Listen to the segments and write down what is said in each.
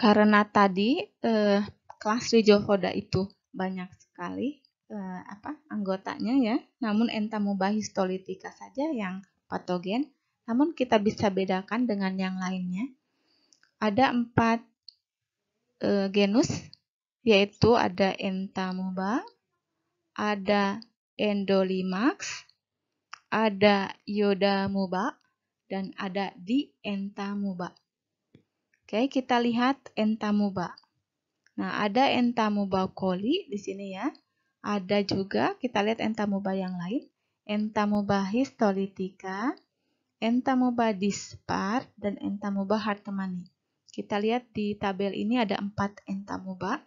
Karena tadi kelas Rhizopoda itu banyak sekali anggotanya ya, namun Entamoeba histolytica saja yang patogen. Namun kita bisa bedakan dengan yang lainnya. Ada 4 genus, yaitu ada Entamoeba, ada Endolimax, ada Iodamoeba, dan ada Dientamoeba. Oke, kita lihat Entamoeba. Nah, ada Entamoeba coli di sini ya. Ada juga, kita lihat Entamoeba yang lain. Entamoeba histolytica, Entamoeba dispar, dan Entamoeba hartmanni. Kita lihat di tabel ini ada 4 Entamoeba.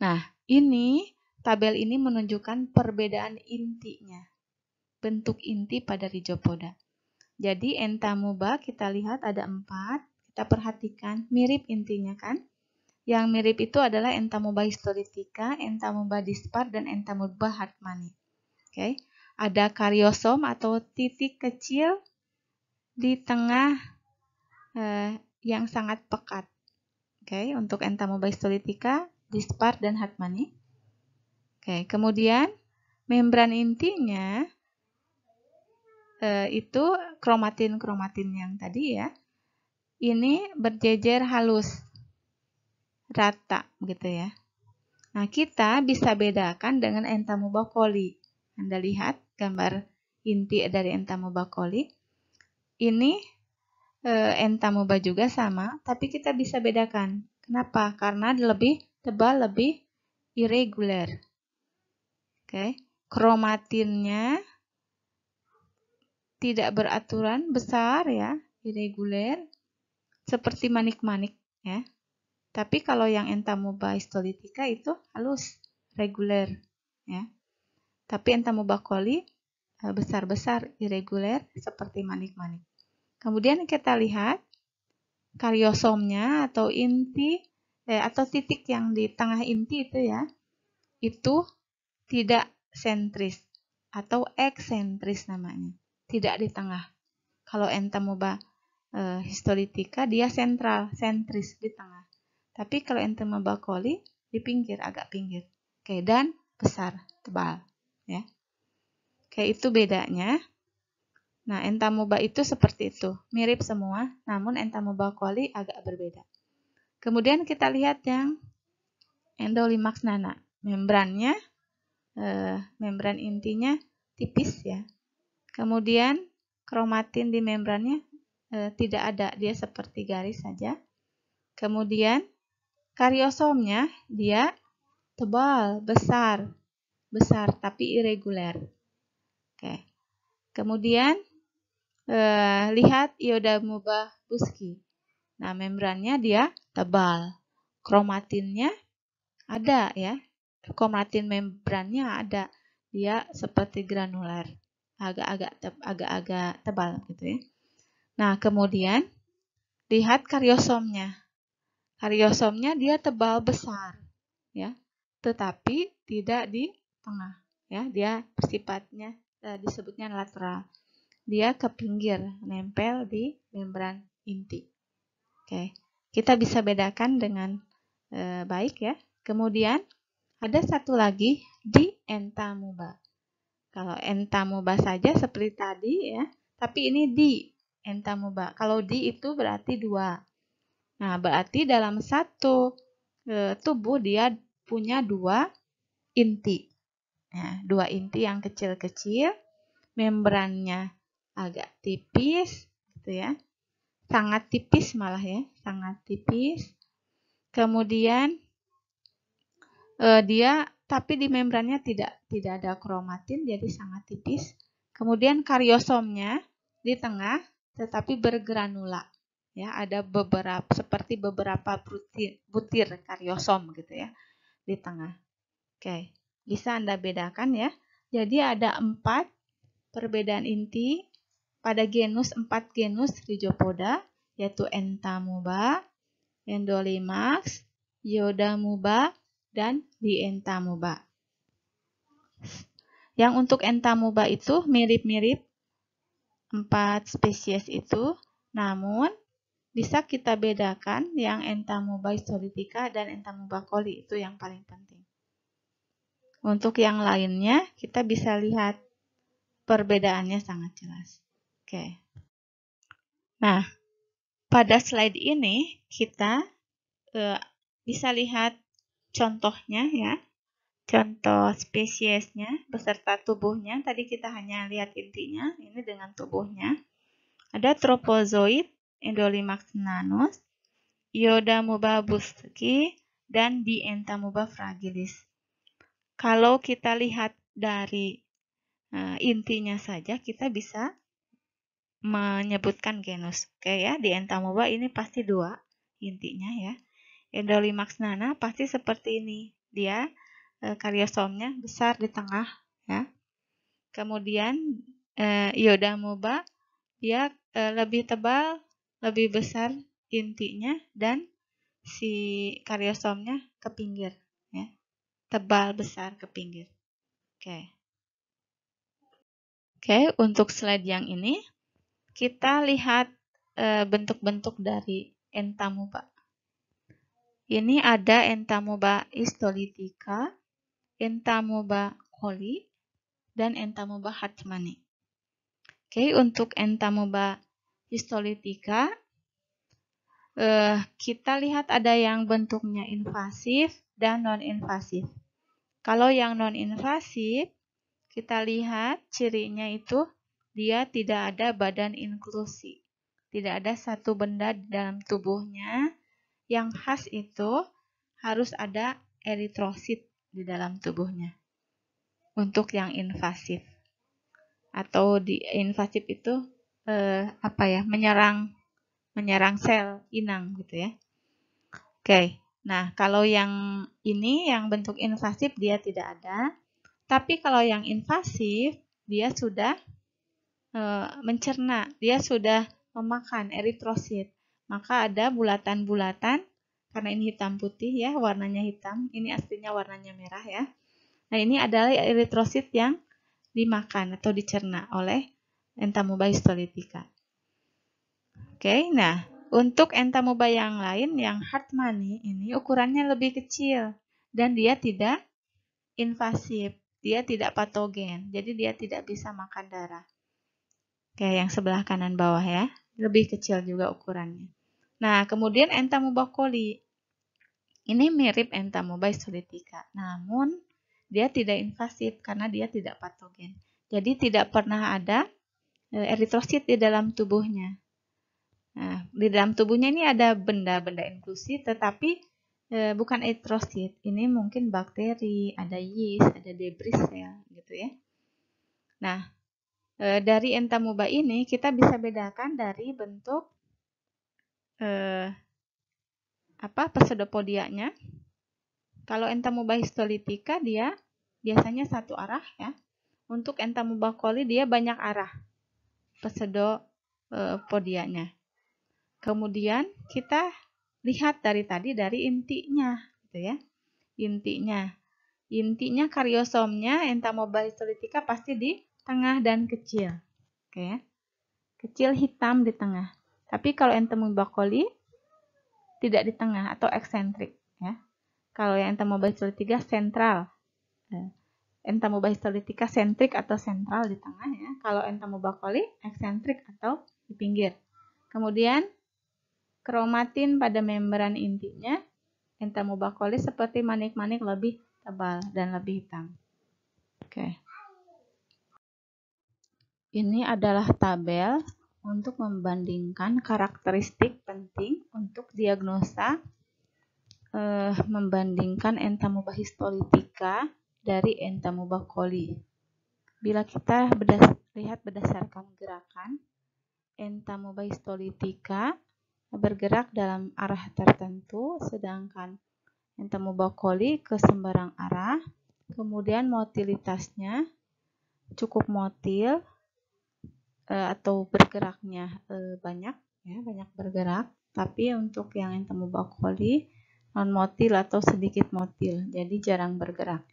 Nah, tabel ini menunjukkan perbedaan intinya. Bentuk inti pada Rhizopoda. Jadi Entamoeba kita lihat ada 4. Kita perhatikan mirip intinya kan. Yang mirip itu adalah Entamoeba histolytica, Entamoeba dispar, dan Entamoeba hartmanni. Oke. Ada karyosom atau titik kecil di tengah yang sangat pekat. Oke, untuk Entamoeba histolytica, dispar, dan hartmanni. Oke, kemudian membran intinya itu kromatin-kromatin yang tadi ya. Ini berjejer halus, rata gitu ya. Nah, kita bisa bedakan dengan Entamoeba coli. Anda lihat gambar inti dari Entamoeba coli. Ini Entamoeba juga sama, tapi kita bisa bedakan. Kenapa? Karena lebih tebal, lebih irregular. Oke, kromatinnya tidak beraturan, besar ya, irregular, seperti manik-manik ya. Tapi kalau yang Entamoeba histolytica itu halus, reguler ya. Tapi Entamoeba coli besar-besar, irregular, seperti manik-manik. Kemudian kita lihat karyosomnya atau inti atau titik yang di tengah inti itu ya, itu tidak sentris atau eksentris namanya, tidak di tengah. Kalau Entamoeba histolytica dia sentral, sentris di tengah. Tapi kalau Entamoeba coli di pinggir, agak pinggir. Oke, dan besar, tebal ya. Oke, itu bedanya. Nah, Entamoeba itu seperti itu, mirip semua, namun Entamoeba coli agak berbeda. Kemudian kita lihat yang Endolimax nana. Membrannya, membran intinya tipis ya. Kemudian kromatin di membrannya tidak ada, dia seperti garis saja. Kemudian karyosomnya dia tebal, besar tapi irregular. Oke. Kemudian lihat Iodamoeba buschi. Nah, membrannya dia tebal. Kromatinnya ada ya. Kromatin membrannya ada. Dia seperti granular. Agak-agak tebal gitu ya. Nah, kemudian lihat karyosomnya. Karyosomnya dia tebal besar ya. Tetapi tidak di tengah ya. Dia bersifatnya disebutnya lateral. Dia ke pinggir, nempel di membran inti. Oke, kita bisa bedakan dengan baik ya. Kemudian ada satu lagi di Entamoeba. Kalau Entamoeba saja seperti tadi ya, tapi ini di Entamoeba. Kalau di itu berarti 2. Nah, berarti dalam satu tubuh dia punya 2 inti. Nah, 2 inti yang kecil-kecil, membrannya agak tipis gitu ya. Sangat tipis malah ya, sangat tipis. Kemudian dia tapi di membrannya tidak ada kromatin, jadi sangat tipis. Kemudian karyosomnya di tengah tetapi bergranula. Ya, ada seperti beberapa butir karyosom gitu ya di tengah. Oke, bisa Anda bedakan ya. Jadi ada 4 perbedaan inti pada 4 genus Rhizopoda, yaitu Entamoeba, Endolimax, Iodamoeba, dan Dientamoeba. Yang untuk Entamoeba itu mirip-mirip 4 spesies itu, namun bisa kita bedakan yang Entamoeba histolytica dan Entamoeba coli, itu yang paling penting. Untuk yang lainnya kita bisa lihat perbedaannya sangat jelas. Oke. Nah, pada slide ini kita bisa lihat contohnya ya. Contoh spesiesnya beserta tubuhnya. Tadi kita hanya lihat intinya, ini dengan tubuhnya. Ada Tropozoid, Endolimax nanus, Iodamoeba buscki, dan Dientamoeba fragilis. Kalau kita lihat dari intinya saja, kita bisa menyebutkan genus. Oke ya, Dientamoeba ini pasti 2 intinya ya. Endolimax nana pasti seperti ini. Dia kariosomnya besar di tengah ya. Kemudian Iodamoeba dia lebih tebal, lebih besar intinya, dan si kariosomnya ke pinggir ya. Tebal besar ke pinggir. Oke, untuk slide yang ini kita lihat bentuk-bentuk dari Entamoeba. Ini ada Entamoeba histolytica, Entamoeba coli, dan Entamoeba hartmanni. Oke, untuk Entamoeba histolytica, kita lihat ada yang bentuknya invasif dan non-invasif. Kalau yang non-invasif, kita lihat cirinya itu dia tidak ada badan inklusi. Tidak ada satu benda di dalam tubuhnya. Yang khas itu harus ada eritrosit di dalam tubuhnya. Untuk yang invasif. Atau di invasif itu menyerang sel inang gitu ya. Oke. Nah, kalau yang ini yang bentuk invasif dia tidak ada. Tapi kalau yang invasif dia sudah mencerna, dia sudah memakan eritrosit. Maka ada bulatan-bulatan, karena ini hitam putih ya, warnanya hitam, ini aslinya warnanya merah ya. Nah, ini adalah eritrosit yang dimakan atau dicerna oleh Entamoeba histolytica. Oke, nah untuk Entamoeba yang lain, yang hartmanni ini ukurannya lebih kecil dan dia tidak invasif, dia tidak patogen, jadi dia tidak bisa makan darah. Kayak yang sebelah kanan bawah ya, lebih kecil juga ukurannya. Nah, kemudian Entamoeba coli. Ini mirip Entamoeba histolytica, namun dia tidak invasif karena dia tidak patogen. Jadi tidak pernah ada eritrosit di dalam tubuhnya. Nah, di dalam tubuhnya ini ada benda-benda inklusi, tetapi bukan eritrosit. Ini mungkin bakteri, ada yeast, ada debris sel, gitu ya. Nah, dari Entamoeba ini kita bisa bedakan dari bentuk pseudopodianya. Kalau Entamoeba histolytica dia biasanya satu arah ya. Untuk Entamoeba coli dia banyak arah pseudopodianya. Kemudian kita lihat dari tadi dari intinya, gitu ya. Intinya kariosomnya Entamoeba histolytica pasti di tengah dan kecil. Oke ya. Kecil hitam di tengah. Tapi kalau Entamoeba coli tidak di tengah atau eksentrik ya. Kalau yang Entamoeba histolytica sentral. Entamoeba histolytica sentrik atau sentral di tengah ya. Kalau Entamoeba coli eksentrik atau di pinggir. Kemudian kromatin pada membran intinya Entamoeba coli seperti manik-manik lebih tebal dan lebih hitam. Oke. Ini adalah tabel untuk membandingkan karakteristik penting untuk diagnosa membandingkan Entamoeba histolytica dari Entamoeba coli. Bila kita lihat berdasarkan gerakan, Entamoeba histolytica bergerak dalam arah tertentu, sedangkan Entamoeba coli ke sembarang arah. Kemudian motilitasnya cukup motil atau bergeraknya banyak bergerak. Tapi untuk yang Entamoeba coli non-motil atau sedikit motil, jadi jarang bergerak.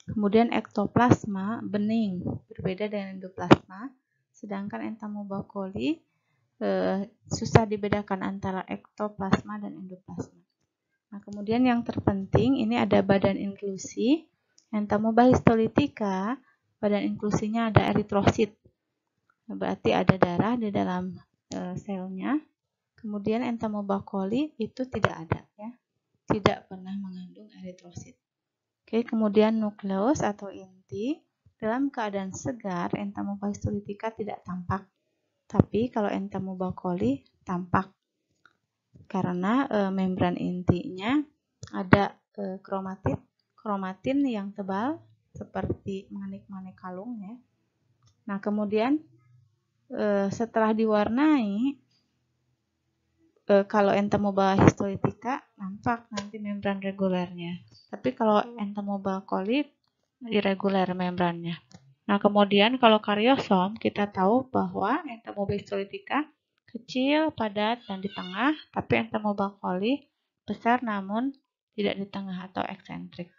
Kemudian ektoplasma bening, berbeda dengan endoplasma. Sedangkan Entamoeba coli susah dibedakan antara ektoplasma dan endoplasma. Nah, kemudian yang terpenting ini ada badan inklusi. Entamoeba histolytica, badan inklusinya ada eritrosit. Berarti ada darah di dalam selnya. Kemudian Entamoeba coli itu tidak ada, ya. Tidak pernah mengandung eritrosit. Oke, kemudian nukleus atau inti. Dalam keadaan segar, Entamoeba histolytica tidak tampak. Tapi kalau Entamoeba coli tampak. Karena membran intinya ada kromatin yang tebal seperti manik-manik kalung, ya. Nah, kemudian setelah diwarnai, kalau Entamoeba histolytica nampak nanti membran regulernya. Tapi kalau Entamoeba coli irregular membrannya. Nah, kemudian kalau karyosom kita tahu bahwa Entamoeba histolytica kecil, padat, dan di tengah, tapi Entamoeba coli besar namun tidak di tengah atau eksentrik.